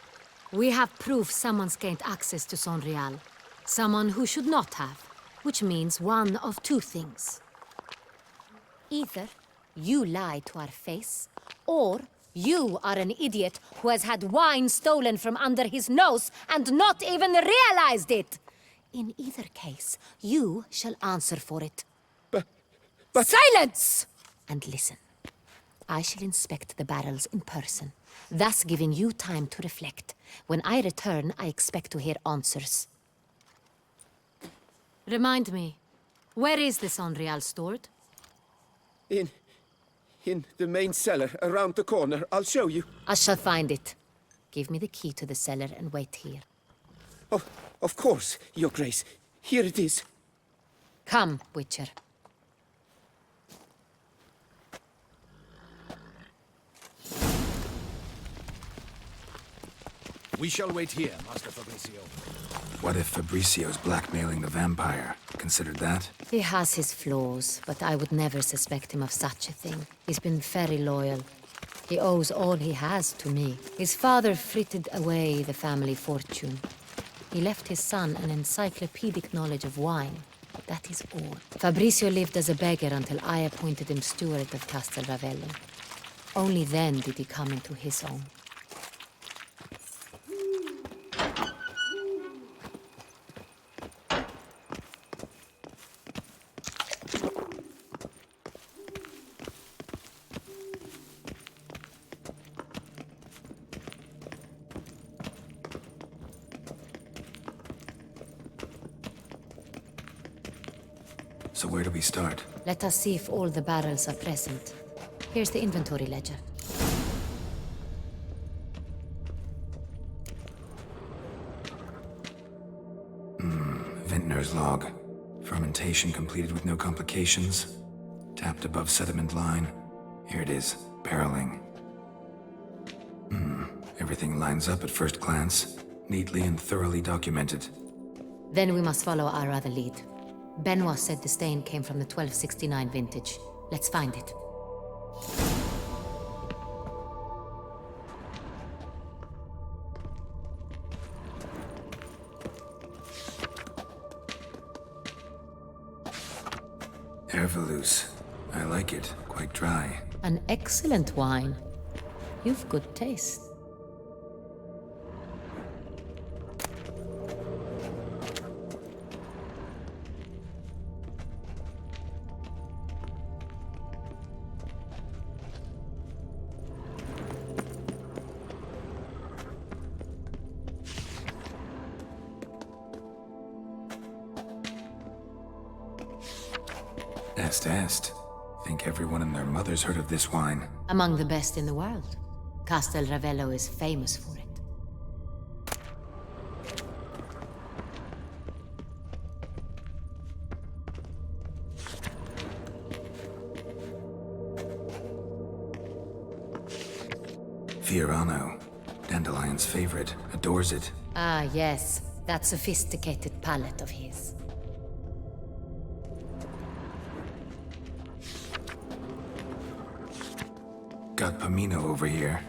we have proof someone's gained access to Sonreal. Someone who should not have, which means one of two things. Either you lie to our face, or you are an idiot who has had wine stolen from under his nose and not even realized it. In either case, you shall answer for it. But... Silence! And listen. I shall inspect the barrels in person, thus giving you time to reflect. When I return, I expect to hear answers. Remind me, where is the Sonreal stored? In the main cellar, around the corner. I'll show you. I shall find it. Give me the key to the cellar and wait here. Oh, of course, Your Grace. Here it is. Come, Witcher. We shall wait here, Master Fabricio. What if Fabricio's blackmailing the vampire? Considered that? He has his flaws, but I would never suspect him of such a thing. He's been very loyal. He owes all he has to me. His father frittered away the family fortune. He left his son an encyclopedic knowledge of wine. That is all. Fabricio lived as a beggar until I appointed him steward of Castel Ravello. Only then did he come into his own. So where do we start? Let us see if all the barrels are present. Here's the inventory ledger. Vintner's log. Fermentation completed with no complications. Tapped above sediment line. Here it is. Barreling. Everything lines up at first glance. Neatly and thoroughly documented. Then we must follow our other lead. Benoit said the stain came from the 1269 vintage. Let's find it. Herveloos. I like it. Quite dry. An excellent wine. You've good taste. Est. Think everyone and their mother's heard of this wine. Among the best in the world. Castel Ravello is famous for it. Fiorano. Dandelion's favorite. Adores it. Ah, yes. That sophisticated palate of his. Got Pomino over here.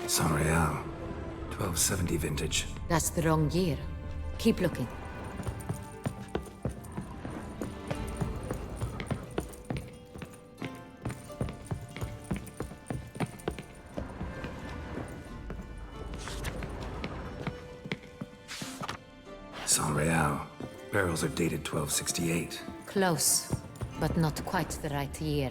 Sonreal. 1270 vintage. That's the wrong year. Keep looking. Saint-Réal. Barrels are dated 1268. Close, but not quite the right year.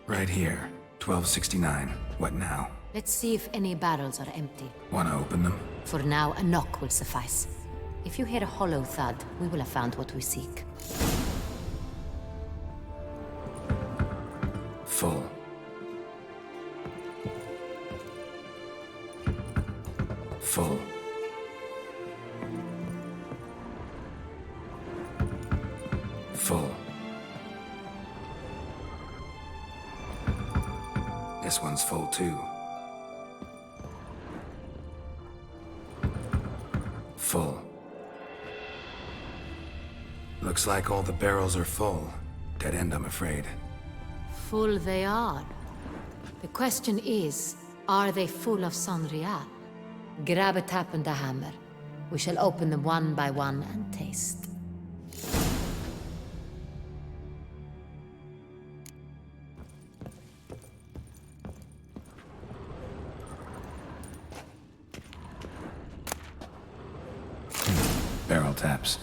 Right here, 1269. What now? Let's see if any barrels are empty. Wanna open them? For now, a knock will suffice. If you hear a hollow thud, we will have found what we seek. Full. Full. Full. This one's full too. Full. Looks like all the barrels are full. Dead end, I'm afraid. Full they are. The question is, are they full of Saint-Réal? Grab a tap and a hammer. We shall open them one by one and taste. Barrel taps.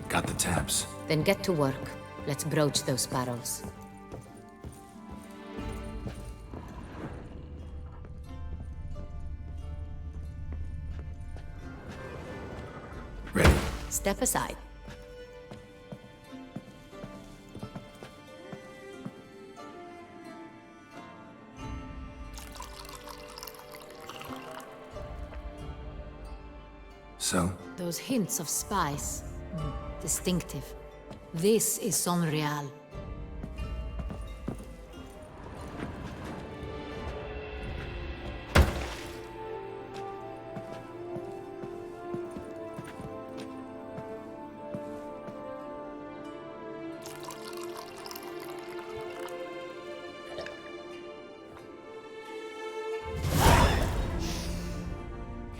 Got the taps. Then get to work. Let's broach those barrels. Ready. Step aside. So? Those hints of spice. Distinctive. This is Saint-Réal.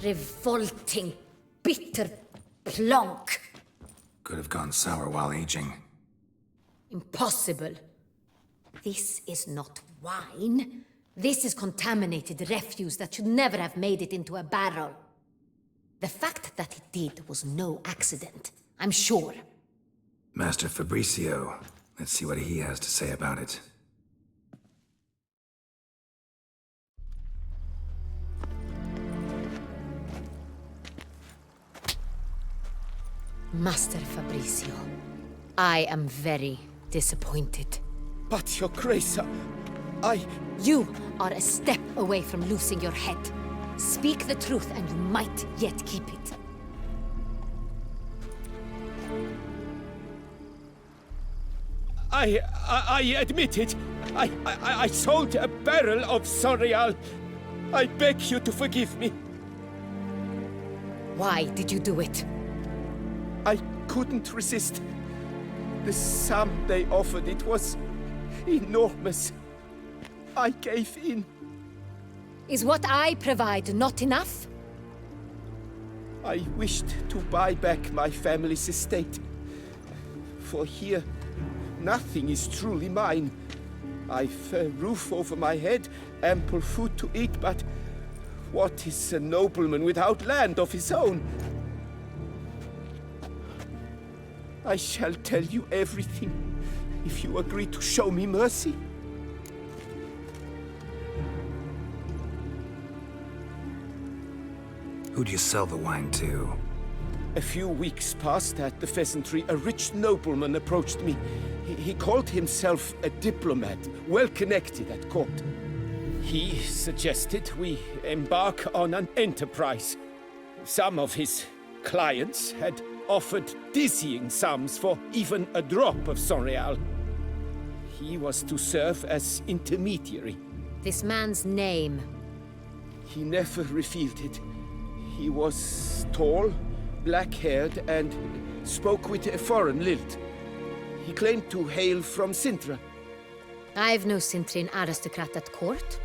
Revolting, bitter plonk. Could have gone sour while aging. Impossible. This is not wine. This is contaminated refuse that should never have made it into a barrel. The fact that it did was no accident, I'm sure. Master Fabricio. Let's see what he has to say about it. Master Fabricio, I am very disappointed. But, Your Grace, You are a step away from losing your head. Speak the truth and you might yet keep it. I admit it. I sold a barrel of Saint-Réal. I beg you to forgive me. Why did you do it? I couldn't resist. The sum they offered, it was enormous. I gave in. Is what I provide not enough? I wished to buy back my family's estate. For here, nothing is truly mine. I've a roof over my head, ample food to eat, but what is a nobleman without land of his own? I shall tell you everything, if you agree to show me mercy. Who'd you sell the wine to? A few weeks past at the Pheasantry, a rich nobleman approached me. He called himself a diplomat, well connected at court. He suggested we embark on an enterprise. Some of his clients had offered dizzying sums for even a drop of Saint-Réal. He was to serve as intermediary. This man's name? He never revealed it. He was tall, black-haired, and spoke with a foreign lilt. He claimed to hail from Sintra. I've no Sintrian aristocrat at court.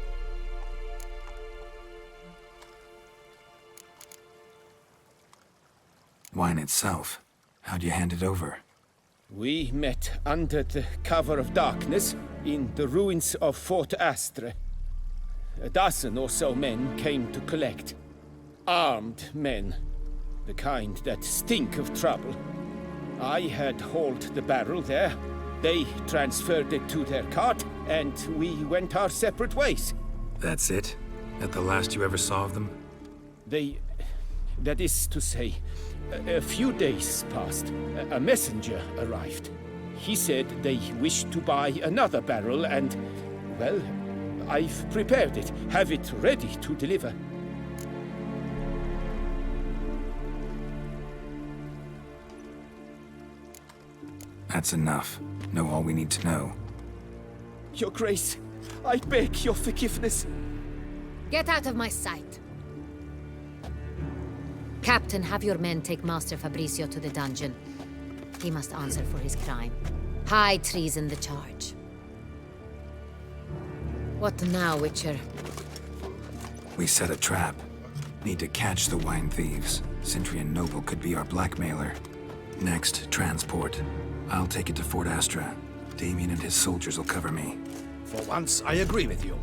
Wine itself. How'd you hand it over? We met under the cover of darkness in the ruins of Fort Astre. A dozen or so men came to collect. Armed men. The kind that stink of trouble. I had hauled the barrel there. They transferred it to their cart, and we went our separate ways. That's it? That the last you ever saw of them? That is to say, a few days passed. A messenger arrived. He said they wished to buy another barrel and, well, I've prepared it, have it ready to deliver. That's enough. Know all we need to know. Your Grace, I beg your forgiveness. Get out of my sight. Captain, have your men take Master Fabrizio to the dungeon. He must answer for his crime. High treason the charge. What now, Witcher? We set a trap. Need to catch the wine thieves. Sintrian noble could be our blackmailer. Next, transport. I'll take it to Fort Astra. Damien and his soldiers will cover me. For once, I agree with you.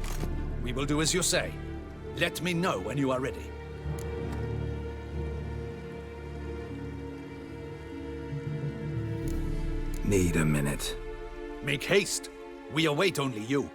We will do as you say. Let me know when you are ready. Need a minute. Make haste. We await only you.